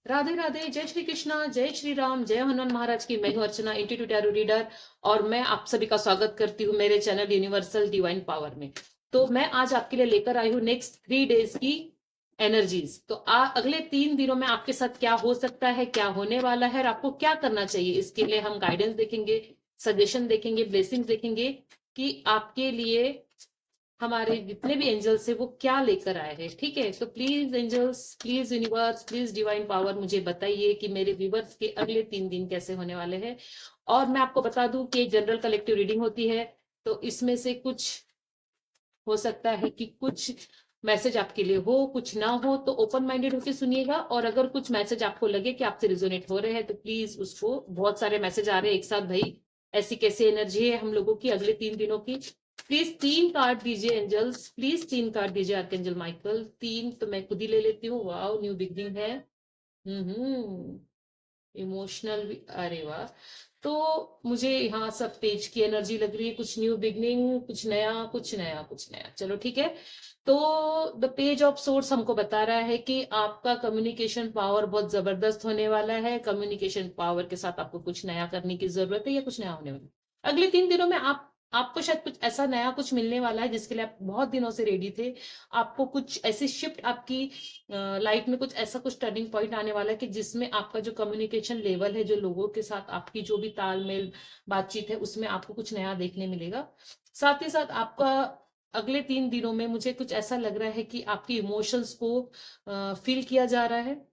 राधे राधे, जय श्री कृष्णा, जय श्री राम, जय हनुमान महाराज की। मैं हूं अर्चना, इंस्टीट्यूट टैरो रीडर, और मैं आप सभी का स्वागत करती हूं मेरे चैनल यूनिवर्सल डिवाइन पावर में। तो मैं आज आपके लिए लेकर आई हूं नेक्स्ट 3 डेज की एनर्जीज। तो अगले 3 दिनों में आपके साथ क्या हो सकता है, क्या होने वाला है और आपको क्या करना चाहिए, इसके लिए हम गाइडेंस देखेंगे, सजेशन देखेंगे, ब्लेसिंग्स देखेंगे कि आपके लिए हमारे जितने भी एंजल्स है वो क्या लेकर आए हैं। ठीक है, तो please angels, please universe, please divine power, मुझे बताइए कि मेरे व्यूवर्स के अगले 3 दिन कैसे होने वाले हैं। और मैं आपको बता दूं कि जनरल कलेक्टिव रीडिंग होती है, तो इसमें से कुछ हो सकता है कि कुछ मैसेज आपके लिए हो, कुछ ना हो, तो ओपन माइंडेड होकर सुनिएगा। और अगर कुछ मैसेज आपको लगे कि आपसे रिजोनेट हो रहे हैं तो प्लीज उसको, बहुत सारे मैसेज आ रहे हैं एक साथ, भाई ऐसी कैसी एनर्जी है हम लोगों की अगले 3 दिनों की। प्लीज 3 कार्ड दीजिए एंजल्स, प्लीज 3 कार्ड दीजिए आर्कएंजल माइकल। 3 तो मैं खुद ही ले लेती हूँ। वाओ, न्यू बिगनिंग है। इमोशनल भी, अरे वाह। तो मुझे यहाँ सब पेज की एनर्जी लग रही है, कुछ न्यू बिगनिंग, कुछ नया, कुछ नया, कुछ नया। चलो ठीक है। तो द पेज ऑफ सोर्स हमको बता रहा है कि आपका कम्युनिकेशन पावर बहुत जबरदस्त होने वाला है। कम्युनिकेशन पावर के साथ आपको कुछ नया करने की जरूरत है या कुछ नया होने वाला है अगले 3 दिनों में। आपको शायद कुछ ऐसा नया कुछ मिलने वाला है जिसके लिए आप बहुत दिनों से रेडी थे। आपको कुछ ऐसी शिफ्ट, आपकी लाइफ में कुछ ऐसा, कुछ टर्निंग पॉइंट आने वाला है कि जिसमें आपका जो कम्युनिकेशन लेवल है, जो लोगों के साथ आपकी जो भी तालमेल बातचीत है, उसमें आपको कुछ नया देखने मिलेगा। साथ ही साथ आपका अगले 3 दिनों में मुझे कुछ ऐसा लग रहा है कि आपकी इमोशंस को फील किया जा रहा है।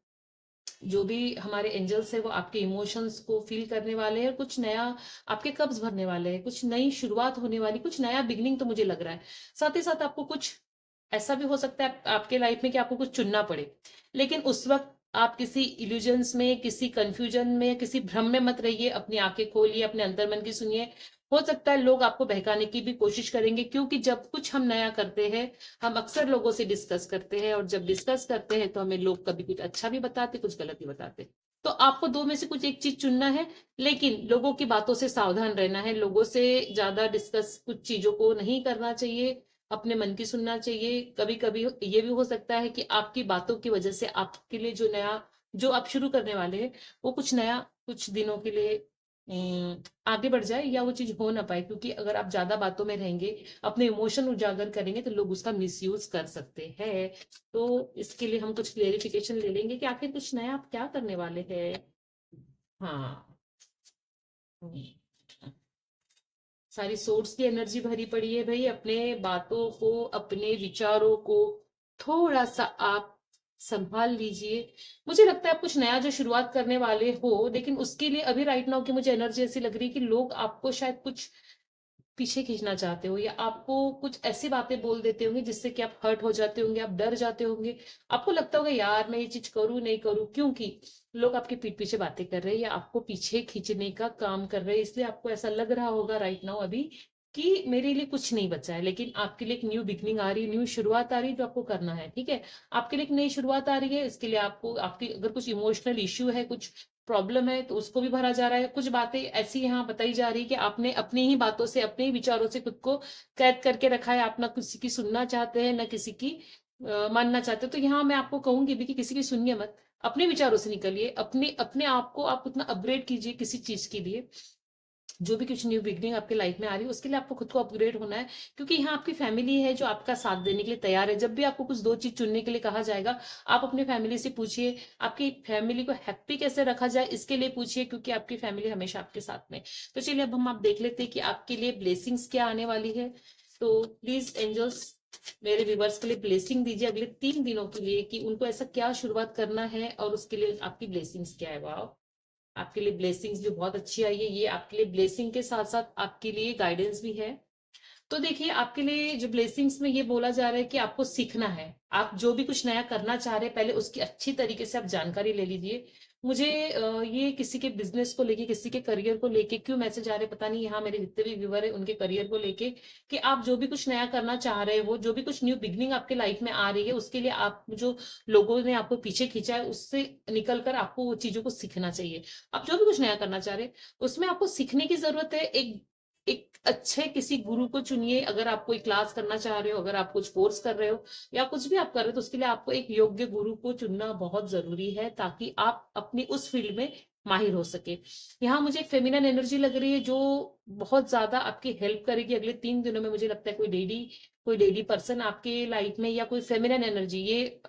जो भी हमारे एंजल्स है वो आपके इमोशंस को फील करने वाले हैं, कुछ नया आपके कब्ज भरने वाले हैं, कुछ नई शुरुआत होने वाली, कुछ नया बिगनिंग तो मुझे लग रहा है। साथ ही साथ आपको कुछ ऐसा भी हो सकता है आपके लाइफ में कि आपको कुछ चुनना पड़े, लेकिन उस वक्त आप किसी इल्यूजन्स में, किसी कंफ्यूजन में, किसी भ्रम में मत रहिए। अपनी आंखें खोलिए, अपने अंतर्मन की सुनिए। हो सकता है लोग आपको बहकाने की भी कोशिश करेंगे, क्योंकि जब कुछ हम नया करते हैं हम अक्सर लोगों से डिस्कस करते हैं, और जब डिस्कस करते हैं तो हमें लोग कभी कुछ अच्छा भी बताते, कुछ गलत भी बताते। तो आपको दो में से कुछ एक चीज चुनना है, लेकिन लोगों की बातों से सावधान रहना है। लोगों से ज्यादा डिस्कस कुछ चीजों को नहीं करना चाहिए, अपने मन की सुनना चाहिए। कभी कभी ये भी हो सकता है कि आपकी बातों की वजह से आपके लिए जो नया, जो आप शुरू करने वाले हैं, वो कुछ नया कुछ दिनों के लिए आगे बढ़ जाए, या वो चीज हो ना पाए। क्योंकि अगर आप ज्यादा बातों में रहेंगे, अपने इमोशन उजागर करेंगे, तो लोग उसका मिसयूज कर सकते हैं। तो इसके लिए हम कुछ क्लेरिफिकेशन ले लेंगे कि आखिर कुछ नया आप क्या करने वाले हैं। हाँ, सारी सोर्स की एनर्जी भरी पड़ी है भाई। अपने बातों को, अपने विचारों को थोड़ा सा आप संभाल लीजिए। मुझे लगता है आप कुछ नया जो शुरुआत करने वाले हो, लेकिन उसके लिए अभी राइट नाउ की मुझे एनर्जी ऐसी लग रही है कि लोग आपको शायद कुछ पीछे खींचना चाहते हो, या आपको कुछ ऐसी बातें बोल देते होंगे जिससे कि आप हर्ट हो जाते होंगे, आप डर जाते होंगे। आपको लगता होगा यार मैं ये चीज करूं नहीं करूं, क्योंकि लोग आपके पीठ पीछे बातें कर रहे हैं या आपको पीछे खींचने का काम कर रहे हैं। इसलिए आपको ऐसा लग रहा होगा राइट नाउ अभी कि मेरे लिए कुछ नहीं बचा है। लेकिन आपके लिए एक न्यू बिगनिंग आ रही है, न्यू शुरुआत आ रही है, जो आपको करना है। ठीक है, आपके लिए एक नई शुरुआत आ रही है। इसके लिए आपको, आपकी अगर कुछ इमोशनल इश्यू है, कुछ प्रॉब्लम है, तो उसको भी भरा जा रहा है। कुछ बातें ऐसी यहाँ बताई जा रही है कि आपने अपनी ही बातों से, अपने ही विचारों से खुद को कैद करके रखा है। आप ना किसी की सुनना चाहते हैं, ना किसी की मानना चाहते हो। तो यहाँ मैं आपको कहूंगी भी कि किसी की सुनिए मत, अपने विचारों से निकलिए। अपने अपने आप को आप उतना अपग्रेड कीजिए किसी चीज के लिए। जो भी कुछ न्यू बिगनिंग आपके लाइफ में आ रही है उसके लिए आपको खुद को अपग्रेड होना है, क्योंकि यहाँ आपकी फैमिली है जो आपका साथ देने के लिए तैयार है। जब भी आपको कुछ दो चीज चुनने के लिए कहा जाएगा, आप अपने फैमिली से पूछिए। आपकी फैमिली को हैप्पी कैसे रखा जाए इसके लिए पूछिए, क्योंकि आपकी फैमिली हमेशा आपके साथ में। तो चलिए अब हम आप देख लेते हैं कि आपके लिए ब्लेसिंग्स क्या आने वाली है। तो प्लीज एंजल्स, मेरे व्यूवर्स के लिए ब्लेसिंग दीजिए अगले 3 दिनों के लिए, कि उनको ऐसा क्या शुरुआत करना है और उसके लिए आपकी ब्लेसिंग्स क्या है। वाह, आपके लिए ब्लेसिंग्स भी बहुत अच्छी आई है। ये आपके लिए ब्लेसिंग के साथ साथ आपके लिए गाइडेंस भी है। तो देखिए, आपके लिए जो ब्लेसिंग्स में ये बोला जा रहा है कि आपको सीखना है। आप जो भी कुछ नया करना चाह रहे हैं, पहले उसकी अच्छी तरीके से आप जानकारी ले लीजिए। मुझे ये किसी के बिजनेस को लेके, किसी के करियर को लेके क्यों मैसेज आ रहे पता नहीं। यहाँ मेरे जितने भी व्यूवर है उनके करियर को लेके, कि आप जो भी कुछ नया करना चाह रहे हो, जो भी कुछ न्यू बिगनिंग आपके लाइफ में आ रही है, उसके लिए आप जो लोगों ने आपको पीछे खींचा है उससे निकल कर आपको वो चीजों को सीखना चाहिए। आप जो भी कुछ नया करना चाह रहे हैं उसमें आपको सीखने की जरूरत है। एक एक अच्छे किसी गुरु को चुनिए। अगर आप कोई क्लास करना चाह रहे हो, अगर आप कुछ कोर्स कर रहे हो या कुछ भी आप कर रहे हो, तो उसके लिए आपको एक योग्य गुरु को चुनना बहुत जरूरी है, ताकि आप अपनी उस फील्ड में माहिर हो सके। यहाँ मुझे एक फेमिनन एनर्जी लग रही है जो बहुत ज्यादा आपकी हेल्प करेगी अगले 3 दिनों में। मुझे लगता है कोई लेडी पर्सन आपके लाइफ में, या कोई फेमिनन एनर्जी, ये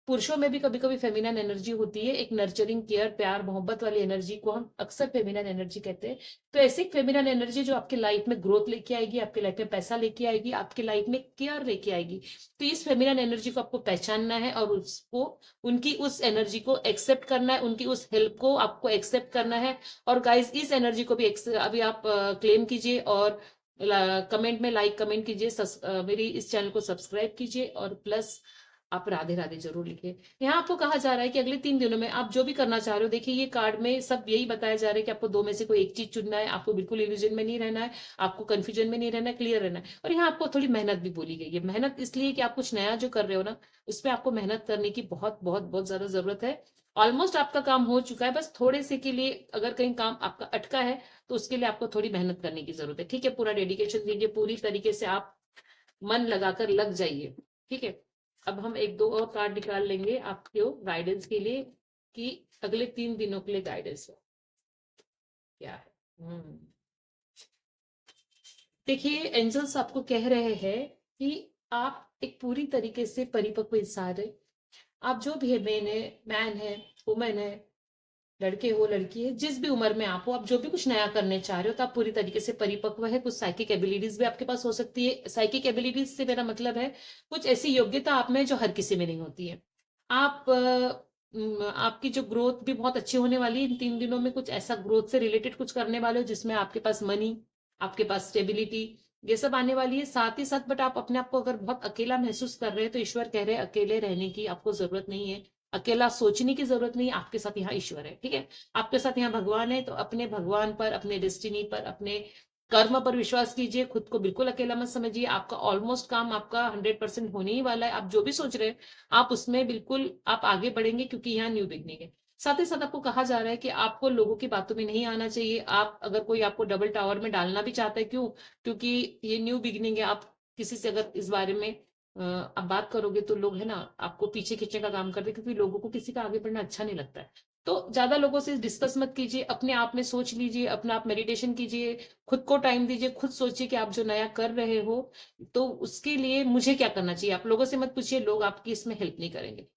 पुरुषों में भी कभी कभी फेमिनन एनर्जी होती है, एक नर्चरिंग, केयर, प्यार, मोहब्बत वाली एनर्जी को हम अक्सर फेमिनन एनर्जी कहते हैं। तो ऐसी एक फेमिनन एनर्जी जो आपकी लाइफ में ग्रोथ लेके आएगी, आपकी लाइफ में पैसा लेके आएगी, आपकी लाइफ में केयर लेके आएगी। तो इस फेमिनन एनर्जी को आपको पहचानना है और उसको, उनकी उस एनर्जी को एक्सेप्ट करना है, उनकी उस हेल्प को आपको एक्सेप्ट करना है। और गाइस, इस एनर्जी को भी अभी आप क्लेम कीजिए और कमेंट में लाइक कमेंट कीजिए, मेरी इस चैनल को सब्सक्राइब कीजिए और प्लस आप राधे राधे जरूर लिखिए। यहाँ आपको कहा जा रहा है कि अगले 3 दिनों में आप जो भी करना चाह रहे हो, देखिए ये कार्ड में सब यही बताया जा रहा है कि आपको दो में से कोई एक चीज चुनना है। आपको बिल्कुल इल्यूजन में नहीं रहना है, आपको कंफ्यूजन में नहीं रहना है, क्लियर रहना है। और यहाँ आपको थोड़ी मेहनत भी बोली गई है। मेहनत इसलिए कि आप कुछ नया जो कर रहे हो ना, उसमें आपको मेहनत करने की बहुत बहुत बहुत ज्यादा जरूरत है। ऑलमोस्ट आपका काम हो चुका है, बस थोड़े से के लिए अगर कहीं काम आपका अटका है तो उसके लिए आपको थोड़ी मेहनत करने की जरूरत है। ठीक है, पूरा डेडिकेशन दीजिए, पूरी तरीके से आप मन लगाकर लग जाइए। ठीक है, अब हम एक दो और कार्ड निकाल लेंगे आपको गाइडेंस के लिए, कि अगले 3 दिनों के लिए गाइडेंस क्या है। देखिए, एंजल्स आपको कह रहे हैं कि आप एक पूरी तरीके से परिपक्व इंसान है। आप जो भी है, मैन है, वुमेन है, लड़के हो, लड़की है, जिस भी उम्र में आप हो, आप जो भी कुछ नया करने चाह रहे हो, तो आप पूरी तरीके से परिपक्व है। कुछ साइकिक एबिलिटीज भी आपके पास हो सकती है। साइकिक एबिलिटीज से मेरा मतलब है कुछ ऐसी योग्यता आप में जो हर किसी में नहीं होती है। आपकी जो ग्रोथ भी बहुत अच्छी होने वाली है इन 3 दिनों में। कुछ ऐसा ग्रोथ से रिलेटेड कुछ करने वाले हो जिसमें आपके पास मनी, आपके पास स्टेबिलिटी, ये सब आने वाली है। साथ ही साथ बट आप अपने आप को अगर बहुत अकेला महसूस कर रहे हैं, तो ईश्वर कह रहे हैं अकेले रहने की आपको जरूरत नहीं है, अकेला सोचने की जरूरत नहीं है। आपके साथ यहाँ ईश्वर है। ठीक है, आपके साथ यहाँ भगवान है। तो अपने भगवान पर, अपने डेस्टिनी पर, अपने कर्म पर विश्वास कीजिए। खुद को बिल्कुल अकेला मत समझिए। आपका ऑलमोस्ट काम आपका 100% होने ही वाला है। आप जो भी सोच रहे हैं आप उसमें बिल्कुल आप आगे बढ़ेंगे, क्योंकि यहाँ न्यू बिगनिंग है। साथ ही साथ आपको कहा जा रहा है कि आपको लोगों की बातों में नहीं आना चाहिए। आप अगर कोई आपको डबल टावर में डालना भी चाहता है, क्यों? क्योंकि ये न्यू बिगनिंग है। आप किसी से अगर इस बारे में आप बात करोगे तो लोग है ना आपको पीछे खींचने का काम करते हैं, क्योंकि लोगों को किसी का आगे बढ़ना अच्छा नहीं लगता है। तो ज्यादा लोगों से डिस्कस मत कीजिए, अपने आप में सोच लीजिए, अपना आप मेडिटेशन कीजिए, खुद को टाइम दीजिए, खुद सोचिए कि आप जो नया कर रहे हो तो उसके लिए मुझे क्या करना चाहिए। आप लोगों से मत पूछिए, लोग आपकी इसमें हेल्प नहीं करेंगे।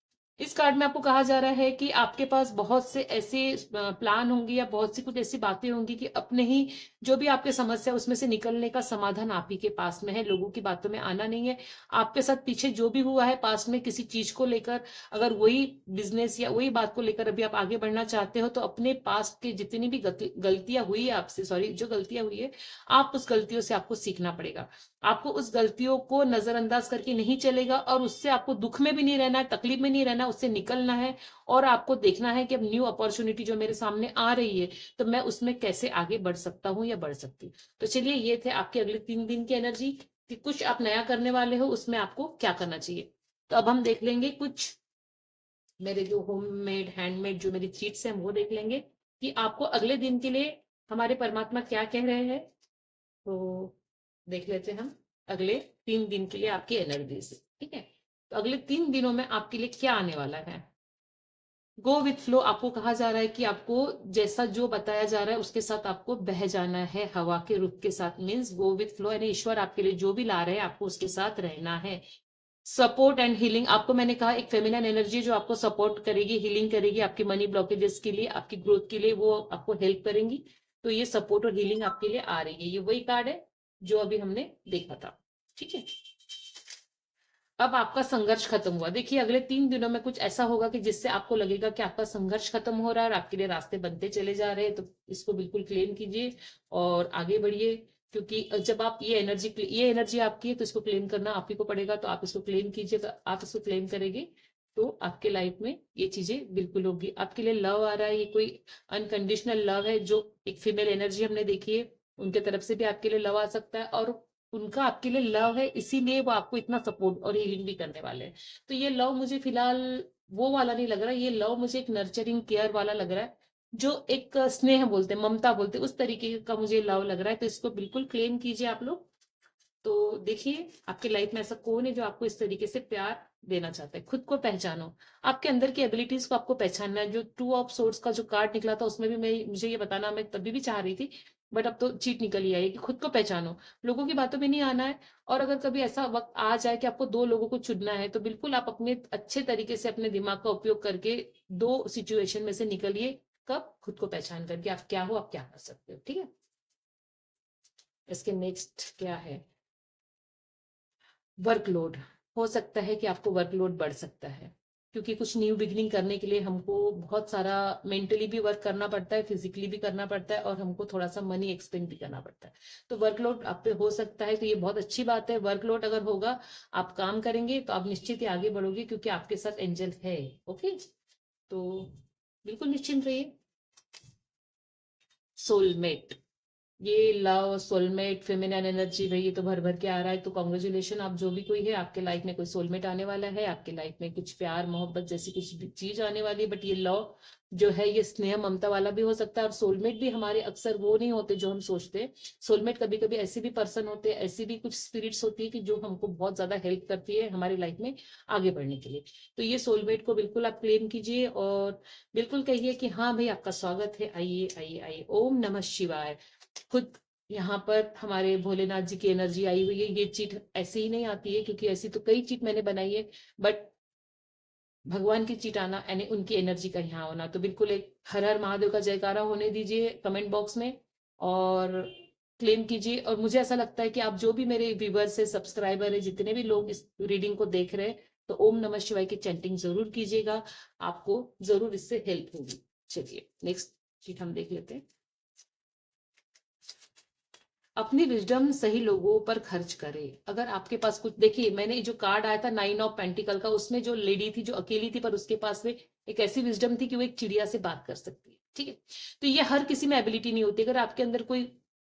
इस कार्ड में आपको कहा जा रहा है कि आपके पास बहुत से ऐसे प्लान होंगे या बहुत सी कुछ ऐसी बातें होंगी कि अपने ही जो भी आपकी समस्या उसमें से निकलने का समाधान आप ही के पास में है। लोगों की बातों में आना नहीं है। आपके साथ पीछे जो भी हुआ है पास्ट में किसी चीज को लेकर, अगर वही बिजनेस या वही बात को लेकर अभी आप आगे बढ़ना चाहते हो, तो अपने पास्ट की जितनी भी गलतियां हुई है आपसे, सॉरी, जो गलतियां हुई है, आप उस गलतियों से आपको सीखना पड़ेगा। आपको उस गलतियों को नजरअंदाज करके नहीं चलेगा, और उससे आपको दुख में भी नहीं रहना है, तकलीफ में नहीं रहना, उससे निकलना है। और आपको देखना है कि अब न्यू अपॉर्चुनिटी जो मेरे सामने आ रही है, तो मैं उसमें कैसे आगे बढ़ सकता हूँ या बढ़ सकती हूँ। तो चलिए, ये थे आपके अगले 3 दिन की एनर्जी, कि कुछ आप नया करने वाले हो उसमें आपको क्या करना चाहिए। तो अब हम देख लेंगे कुछ मेरे जो होममेड हैंडमेड जो मेरी चीट्स हैं वो देख लेंगे, कि आपको अगले दिन के लिए हमारे परमात्मा क्या कह रहे हैं। तो देख लेते हैं हम अगले 3 दिन के लिए आपकी एनर्जीज। ठीक है, तो अगले 3 दिनों में आपके लिए क्या आने वाला है। गो विथ फ्लो आपको कहा जा रहा है कि आपको जैसा जो बताया जा रहा है उसके साथ आपको बह जाना है, हवा के रुख के साथ। मीन्स गो विथ फ्लो, यानी ईश्वर आपके लिए जो भी ला रहे हैं आपको उसके साथ रहना है। सपोर्ट एंड हीलिंग, आपको मैंने कहा एक फेमिनिन एनर्जी जो आपको सपोर्ट करेगी, हीलिंग करेगी, आपकी मनी ब्लॉकेजेस के लिए, आपकी ग्रोथ के लिए वो आपको हेल्प करेंगी। तो ये सपोर्ट और हीलिंग आपके लिए आ रही है। ये वही कार्ड है जो अभी हमने देखा था। ठीक है, अब आपका संघर्ष खत्म हुआ। देखिए, अगले 3 दिनों में कुछ ऐसा होगा कि जिससे आपको लगेगा कि आपका संघर्ष खत्म हो रहा है और आपके लिए रास्ते बनते चले जा रहे हैं। तो इसको बिल्कुल क्लेम कीजिए और आगे बढ़िए, क्योंकि जब आप ये एनर्जी आपकी है तो इसको क्लेम करना आप ही को पड़ेगा। तो आप इसको क्लेम कीजिए, तो आप इसको क्लेम करेंगे तो आपके लाइफ में ये चीजें बिल्कुल होगी। आपके लिए लव आ रहा है, ये कोई अनकंडीशनल लव है। जो एक फीमेल एनर्जी हमने देखी है उनके तरफ से भी आपके लिए लव आ सकता है, और उनका आपके लिए लव है, इसीलिए वो आपको इतना सपोर्ट और हीलिंग भी करने वाले हैं। तो ये लव मुझे फिलहाल वो वाला नहीं लग रहा, ये लव मुझे एक नर्चरिंग केयर वाला लग रहा है। जो एक स्नेह बोलते हैं, ममता बोलते हैं, उस तरीके का मुझे लव लग रहा है। तो इसको बिल्कुल क्लेम कीजिए आप लोग। तो देखिए आपके लाइफ में ऐसा कौन है जो आपको इस तरीके से प्यार देना चाहता है। खुद को पहचानो, आपके अंदर की एबिलिटीज को आपको पहचानना है। जो टू ऑफ सोर्ड्स का जो कार्ड निकला था उसमें भी मैं मुझे ये बताना मैं तभी भी चाह रही थी, बट अब तो चीट निकल ही आई कि खुद को पहचानो, लोगों की बातों में नहीं आना है। और अगर कभी ऐसा वक्त आ जाए कि आपको दो लोगों को चुनना है, तो बिल्कुल आप अपने अच्छे तरीके से अपने दिमाग का उपयोग करके दो सिचुएशन में से निकलिए। कब? खुद को पहचान करके आप क्या हो, आप क्या कर सकते हो। ठीक है, इसके नेक्स्ट क्या है? वर्कलोड। हो सकता है कि आपको वर्कलोड बढ़ सकता है, क्योंकि कुछ न्यू बिगिनिंग करने के लिए हमको बहुत सारा मेंटली भी वर्क करना पड़ता है, फिजिकली भी करना पड़ता है, और हमको थोड़ा सा मनी एक्सपेंड भी करना पड़ता है। तो वर्कलोड आप पे हो सकता है, तो ये बहुत अच्छी बात है। वर्कलोड अगर होगा, आप काम करेंगे तो आप निश्चित ही आगे बढ़ोगे, क्योंकि आपके साथ एंजल है। ओके, तो बिल्कुल निश्चिंत रहिए। सोलमेट, ये लव, सोलमेट, फेमिनिन एनर्जी भाई, ये तो भर भर के आ रहा है। तो कॉन्ग्रेचुलेशन, आप जो भी कोई है, आपके लाइफ में कोई सोलमेट आने वाला है, आपके लाइफ में कुछ प्यार मोहब्बत जैसी कुछ भी चीज आने वाली है। बट ये लव जो है, ये स्नेह ममता वाला भी हो सकता है। और सोलमेट भी हमारे अक्सर वो नहीं होते जो हम सोचते हैं। सोलमेट कभी कभी ऐसे भी पर्सन होते हैं, ऐसी भी कुछ स्पिरिट्स होती है कि जो हमको बहुत ज्यादा हेल्प करती है हमारी लाइफ में आगे बढ़ने के लिए। तो ये सोलमेट को बिल्कुल आप क्लेम कीजिए, और बिल्कुल कहिए कि हाँ भाई, आपका स्वागत है, आइए आइए आइए। ओम नमः शिवाय। खुद यहाँ पर हमारे भोलेनाथ जी की एनर्जी आई हुई है। ये चीट ऐसे ही नहीं आती है, क्योंकि ऐसी तो कई चीट मैंने बनाई है, बट भगवान की चीट आना यानी उनकी एनर्जी का यहाँ होना। तो बिल्कुल एक हर हर महादेव का जयकारा होने दीजिए कमेंट बॉक्स में, और क्लेम कीजिए। और मुझे ऐसा लगता है कि आप जो भी मेरे व्यूवर्स है, सब्सक्राइबर है, जितने भी लोग इस रीडिंग को देख रहे हैं, तो ओम नमः शिवाय की चैंटिंग जरूर कीजिएगा, आपको जरूर इससे हेल्प होगी। चलिए नेक्स्ट चीट हम देख लेते हैं। अपनी विजडम सही लोगों पर खर्च करे। अगर आपके पास कुछ, देखिए मैंने जो कार्ड आया था 9 ऑफ पेंटिकल का, उसमें जो लेडी थी जो अकेली थी, पर उसके पास में एक ऐसी विजडम थी कि वो एक चिड़िया से बात कर सकती है। ठीक है, तो ये हर किसी में एबिलिटी नहीं होती। अगर आपके अंदर कोई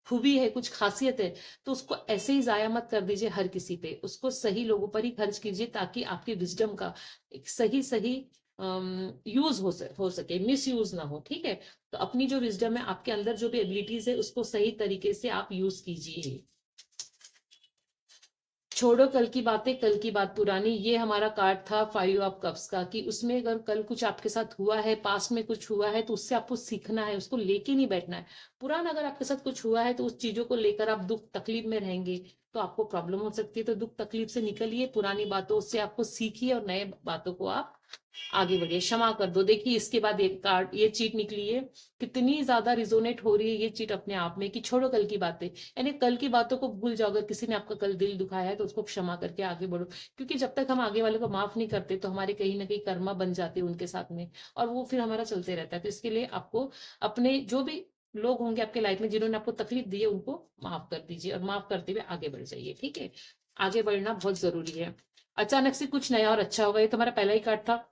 खूबी है, कुछ खासियत है, तो उसको ऐसे ही जाया मत कर दीजिए हर किसी पे। उसको सही लोगों पर ही खर्च कीजिए, ताकि आपकी विजडम का एक सही सही यूज हो सके, मिस यूज ना हो। ठीक है, तो अपनी जो विजडम है, आपके अंदर जो भी एबिलिटीज है, उसको सही तरीके से आप यूज कीजिए। छोड़ो कल की बातें, कल की बात पुरानी। ये हमारा कार्ड था 5 ऑफ कप्स का, कि उसमें अगर कल कुछ आपके साथ हुआ है, पास्ट में कुछ हुआ है, तो उससे आपको सीखना है, उसको लेके नहीं बैठना है। पुराना अगर आपके साथ कुछ हुआ है, तो उस चीजों को लेकर आप दुख तकलीफ में रहेंगे, तो आपको प्रॉब्लम हो सकती है। तो दुख तकलीफ से निकलिए, पुरानी बातों से आपको सीखिए, और नए बातों को आप आगे बढ़िए, क्षमा कर दो। देखिए इसके बाद एक कार्ड, ये चीट निकली है। कितनी ज्यादा रिजोनेट हो रही है ये चीट अपने आप में, कि छोड़ो कल की बातें, यानी कल की बातों को भूल जाओ। अगर किसी ने आपका कल दिल दुखाया है, तो उसको क्षमा करके आगे बढ़ो, क्योंकि जब तक हम आगे वाले को माफ नहीं करते, तो हमारे कहीं ना कहीं कर्मा बन जाते हैं उनके साथ में, और वो फिर हमारा चलते रहता है। तो इसके लिए आपको अपने जो भी लोग होंगे आपके लाइफ में जिन्होंने आपको तकलीफ दी है, उनको माफ कर दीजिए, और माफ करते हुए आगे बढ़ जाइए। ठीक है, आगे बढ़ना बहुत जरूरी है। अचानक से कुछ नया और अच्छा होगा। ये तुम्हारा पहला ही कार्ड था,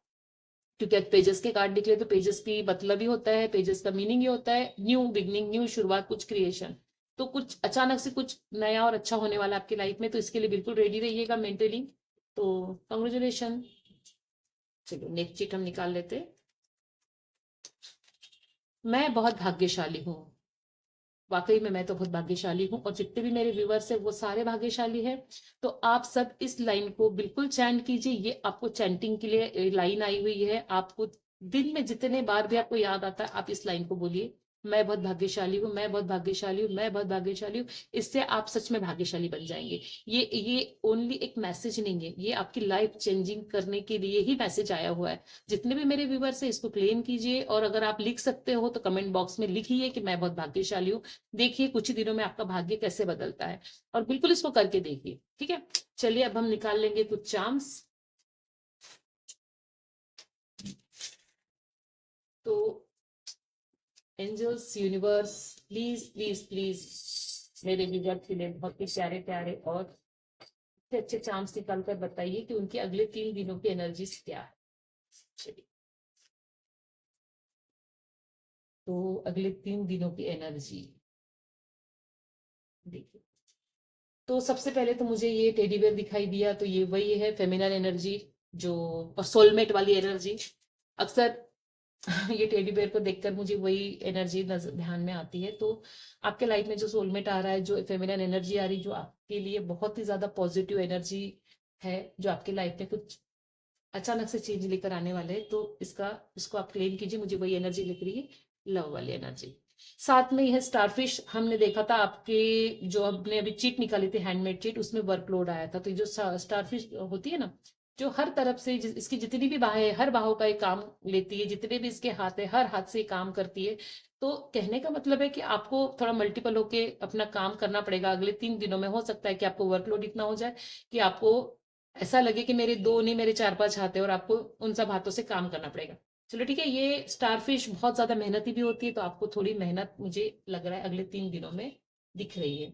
क्योंकि आज पेजेस के कार्ड निकले। तो पेजेस की मतलब ही होता है, पेजेस का मीनिंग ही होता है न्यू बिगनिंग, न्यू शुरुआत, कुछ क्रिएशन। तो कुछ अचानक से कुछ नया और अच्छा होने वाला आपकी लाइफ में, तो इसके लिए बिल्कुल रेडी रहिएगा मेंटली। तो कॉन्ग्रेचुलेशन। चलो नेक्स्ट चीट हम निकाल लेते। मैं बहुत भाग्यशाली हूँ। वाकई में मैं तो बहुत भाग्यशाली हूँ, और जितने भी मेरे व्यूवर्स है वो सारे भाग्यशाली हैं। तो आप सब इस लाइन को बिल्कुल चैंट कीजिए। ये आपको चैंटिंग के लिए लाइन आई हुई है। आपको दिन में जितने बार भी आपको याद आता है, आप इस लाइन को बोलिए, मैं बहुत भाग्यशाली हूँ, मैं बहुत भाग्यशाली हूँ, मैं बहुत भाग्यशाली हूँ। इससे आप सच में भाग्यशाली बन जाएंगे। ये ओनली एक मैसेज नहीं है, ये आपकी लाइफ चेंजिंग करने के लिए ही मैसेज आया हुआ है। जितने भी मेरे व्यूवर्स है, इसको क्लेम कीजिए। और अगर आप लिख सकते हो तो कमेंट बॉक्स में लिखिए कि मैं बहुत भाग्यशाली हूँ। देखिए कुछ ही दिनों में आपका भाग्य कैसे बदलता है, और बिल्कुल इसको करके देखिए। ठीक है, चलिए अब हम निकाल लेंगे कुछ चार्म्स। तो angels, universe, please please please मेरे व्यूअर्स के लिए बहुत ही प्यारे प्यारे और अच्छे अच्छे चार्म्स निकाल कर बताइए कि उनके अगले 3 दिनों की एनर्जीज क्या है। चलिए, तो अगले 3 दिनों की एनर्जी देखिए। तो सबसे पहले तो मुझे ये टेडी बेयर दिखाई दिया, तो ये वही है फेमिनल एनर्जी, जो और सोलमेट वाली एनर्जी। अक्सर ये टेडी बेयर को देखकर मुझे वही एनर्जी नजर ध्यान में आती है। तो आपके लाइफ में जो सोलमेट आ रहा है, जो फेमिनिन एनर्जी आ रही है, जो आपके लिए बहुत ही ज्यादा पॉजिटिव एनर्जी है, जो आपके लाइफ में कुछ अचानक से चेंज लेकर आने वाले हैं, तो इसको आप क्लेम कीजिए। मुझे वही एनर्जी लिख रही है, लव वाली एनर्जी। साथ में यह स्टारफिश हमने देखा था आपके, जो हमने अभी चीट निकाली थी हैंडमेड चीट, उसमें वर्कलोड आया था। तो ये जो स्टारफिश होती है ना, जो हर तरफ से इसकी जितनी भी बाहें है, हर बाहों का ये काम लेती है, जितने भी इसके हाथ है हर हाथ से ये काम करती है। तो कहने का मतलब है कि आपको थोड़ा मल्टीपल होके अपना काम करना पड़ेगा अगले 3 दिनों में। हो सकता है कि आपको वर्कलोड इतना हो जाए कि आपको ऐसा लगे कि मेरे 2 नहीं मेरे 4-5 हाथ है, और आपको उन सब हाथों से काम करना पड़ेगा। चलो ठीक है, ये स्टारफिश बहुत ज्यादा मेहनती भी होती है, तो आपको थोड़ी मेहनत मुझे लग रहा है अगले 3 दिनों में दिख रही है।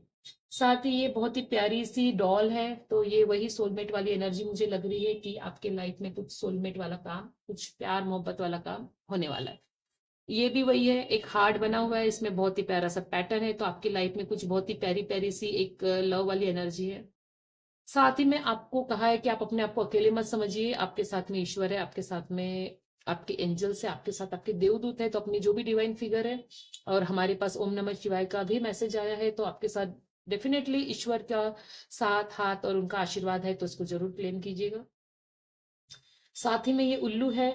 साथ ही ये बहुत ही प्यारी सी डॉल है, तो ये वही सोलमेट वाली एनर्जी मुझे लग रही है कि आपके लाइफ में कुछ सोलमेट वाला काम, कुछ प्यार मोहब्बत वाला काम होने वाला है। ये भी वही है, एक हार्ट बना हुआ है, इसमें बहुत ही प्यारा सा पैटर्न है। तो आपकी लाइफ में कुछ बहुत ही प्यारी प्यारी सी एक लव वाली एनर्जी है। साथ ही में आपको कहा है कि आप अपने आप को अकेले मत समझिए, आपके साथ में ईश्वर है, आपके साथ में आपके एंजल्स है, आपके साथ आपके देवदूत है। तो अपनी जो भी डिवाइन फिगर है, और हमारे पास ओम नमः शिवाय का भी मैसेज आया है, तो आपके साथ डेफिनेटली ईश्वर का साथ हाथ और उनका आशीर्वाद है, तो इसको जरूर क्लेम कीजिएगा। साथ ही में ये उल्लू है।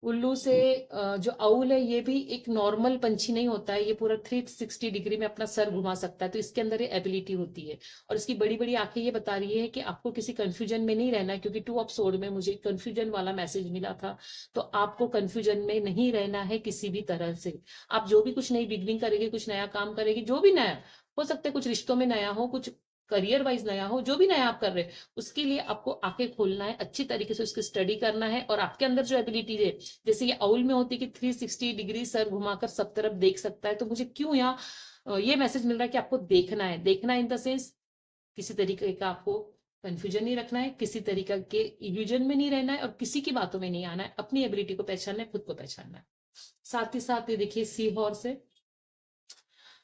उल्लू से जो आउल है, ये भी एक नॉर्मल पंछी नहीं होता है, ये पूरा 360 डिग्री में अपना सर घुमा सकता है। तो इसके अंदर ये एबिलिटी होती है। और इसकी बड़ी बड़ी आंखें ये बता रही है कि आपको किसी कंफ्यूजन में नहीं रहना है, क्योंकि 2 एपिसोड में मुझे कंफ्यूजन वाला मैसेज मिला था। तो आपको कंफ्यूजन में नहीं रहना है किसी भी तरह से। आप जो भी कुछ नई बिगनिंग करेगी, कुछ नया काम करेगी, जो भी नया हो सकता है, कुछ रिश्तों में नया हो, कुछ करियर वाइज नया हो, जो भी नया आप कर रहे हैं, उसके लिए आपको आंखें खोलना है, अच्छी तरीके से उसकी स्टडी करना है। और आपके अंदर जो एबिलिटी है, जैसे ये आउल में होती है कि 360 डिग्री सर घुमाकर सब तरफ देख सकता है, तो मुझे क्यों यहाँ ये मैसेज मिल रहा है कि आपको देखना है। देखना इन द सेंस, किसी तरीके का आपको कंफ्यूजन नहीं रखना है, किसी तरीके के इल्यूजन में नहीं रहना है, और किसी की बातों में नहीं आना है। अपनी एबिलिटी को पहचानना है, खुद को पहचानना है। साथ ही साथ ये देखिए सी हॉर्स है।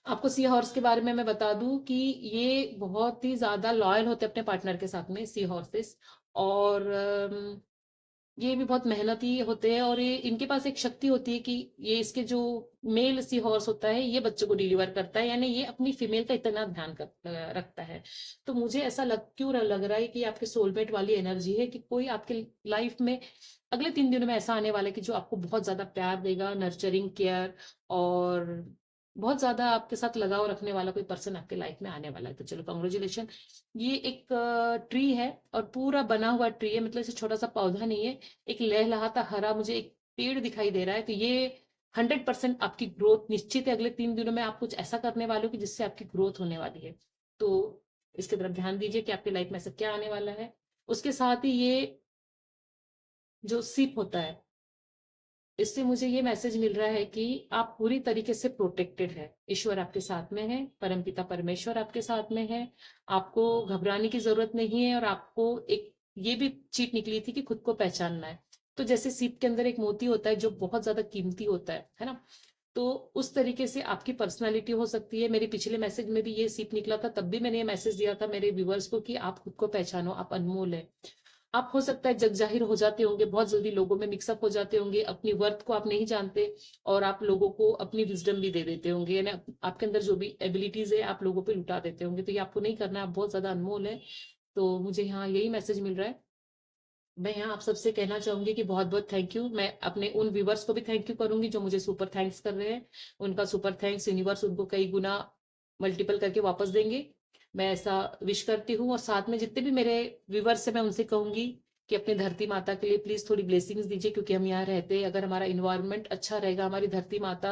आपको सी हॉर्स के बारे में मैं बता दूं कि ये बहुत ही ज्यादा लॉयल होते हैं अपने पार्टनर के साथ में, सी हॉर्सेस। और ये भी बहुत मेहनती होते हैं, और ये इनके पास एक शक्ति होती है कि ये इसके जो मेल सी हॉर्स होता है, ये बच्चों को डिलीवर करता है, यानी ये अपनी फीमेल का इतना ध्यान रखता है। तो मुझे ऐसा क्यों लग रहा है कि आपके सोलमेट वाली एनर्जी है, कि कोई आपके लाइफ में अगले 3 दिनों में ऐसा आने वाला है कि जो आपको बहुत ज्यादा प्यार देगा, नर्चरिंग केयर, और बहुत ज्यादा आपके साथ लगाव रखने वाला कोई पर्सन आपके लाइफ में आने वाला है। तो चलो कॉन्ग्रेचुलेशन। ये एक ट्री है, और पूरा बना हुआ ट्री है, मतलब इसे छोटा सा पौधा नहीं है, एक लहलहाता हरा मुझे एक पेड़ दिखाई दे रहा है। तो ये 100% आपकी ग्रोथ निश्चित है। अगले 3 दिनों में आप कुछ ऐसा करने वाले हो कि जिससे आपकी ग्रोथ होने वाली है। तो इसकी तरफ ध्यान दीजिए कि आपकी लाइफ में ऐसा क्या आने वाला है। उसके साथ ही ये जो सीप होता है, इससे मुझे ये मैसेज मिल रहा है कि आप पूरी तरीके से प्रोटेक्टेड है। ईश्वर आपके साथ में है, परमपिता परमेश्वर आपके साथ में है। आपको घबराने की जरूरत नहीं है। और आपको एक ये भी चीट निकली थी कि खुद को पहचानना है। तो जैसे सीप के अंदर एक मोती होता है जो बहुत ज्यादा कीमती होता है ना, तो उस तरीके से आपकी पर्सनालिटी हो सकती है। मेरे पिछले मैसेज में भी ये सीप निकला था, तब भी मैंने ये मैसेज दिया था मेरे व्यूवर्स को कि आप खुद को पहचानो, आप अनमोल है। आप हो सकता है जग जाहिर हो जाते होंगे, बहुत जल्दी लोगों में मिक्सअप हो जाते होंगे, अपनी वर्थ को आप नहीं जानते, और आप लोगों को अपनी विजडम भी दे देते होंगे, यानी आपके अंदर जो भी एबिलिटीज है आप लोगों पे लुटा देते होंगे। तो ये आपको नहीं करना है, आप बहुत ज्यादा अनमोल है। तो मुझे यहाँ यही मैसेज मिल रहा है। मैं यहाँ आप सबसे कहना चाहूंगी कि बहुत बहुत थैंक यू। मैं अपने उन व्यूवर्स को भी थैंक यू करूंगी जो मुझे सुपर थैंक्स कर रहे हैं। उनका सुपर थैंक्स यूनिवर्स उनको कई गुना मल्टीपल करके वापस देंगे, मैं ऐसा विश करती हूँ। और साथ में जितने भी मेरे व्यूवर्स हैं, मैं उनसे कहूंगी कि अपनी धरती माता के लिए प्लीज थोड़ी ब्लेसिंग्स दीजिए, क्योंकि हम यहाँ रहते हैं। अगर हमारा इन्वायरमेंट अच्छा रहेगा, हमारी धरती माता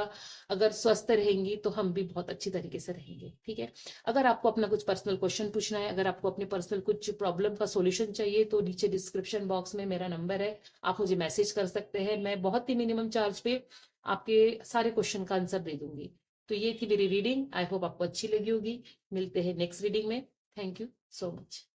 अगर स्वस्थ रहेंगी, तो हम भी बहुत अच्छी तरीके से रहेंगे। ठीक है। अगर आपको अपना कुछ पर्सनल क्वेश्चन पूछना है, अगर आपको अपने पर्सनल कुछ प्रॉब्लम का सॉल्यूशन चाहिए, तो नीचे डिस्क्रिप्शन बॉक्स में मेरा नंबर है, आप मुझे मैसेज कर सकते हैं। मैं बहुत ही मिनिमम चार्ज पे आपके सारे क्वेश्चन का आंसर दे दूंगी। तो ये थी मेरी रीडिंग, आई होप आपको अच्छी लगी होगी। मिलते हैं नेक्स्ट रीडिंग में। Thank you so much.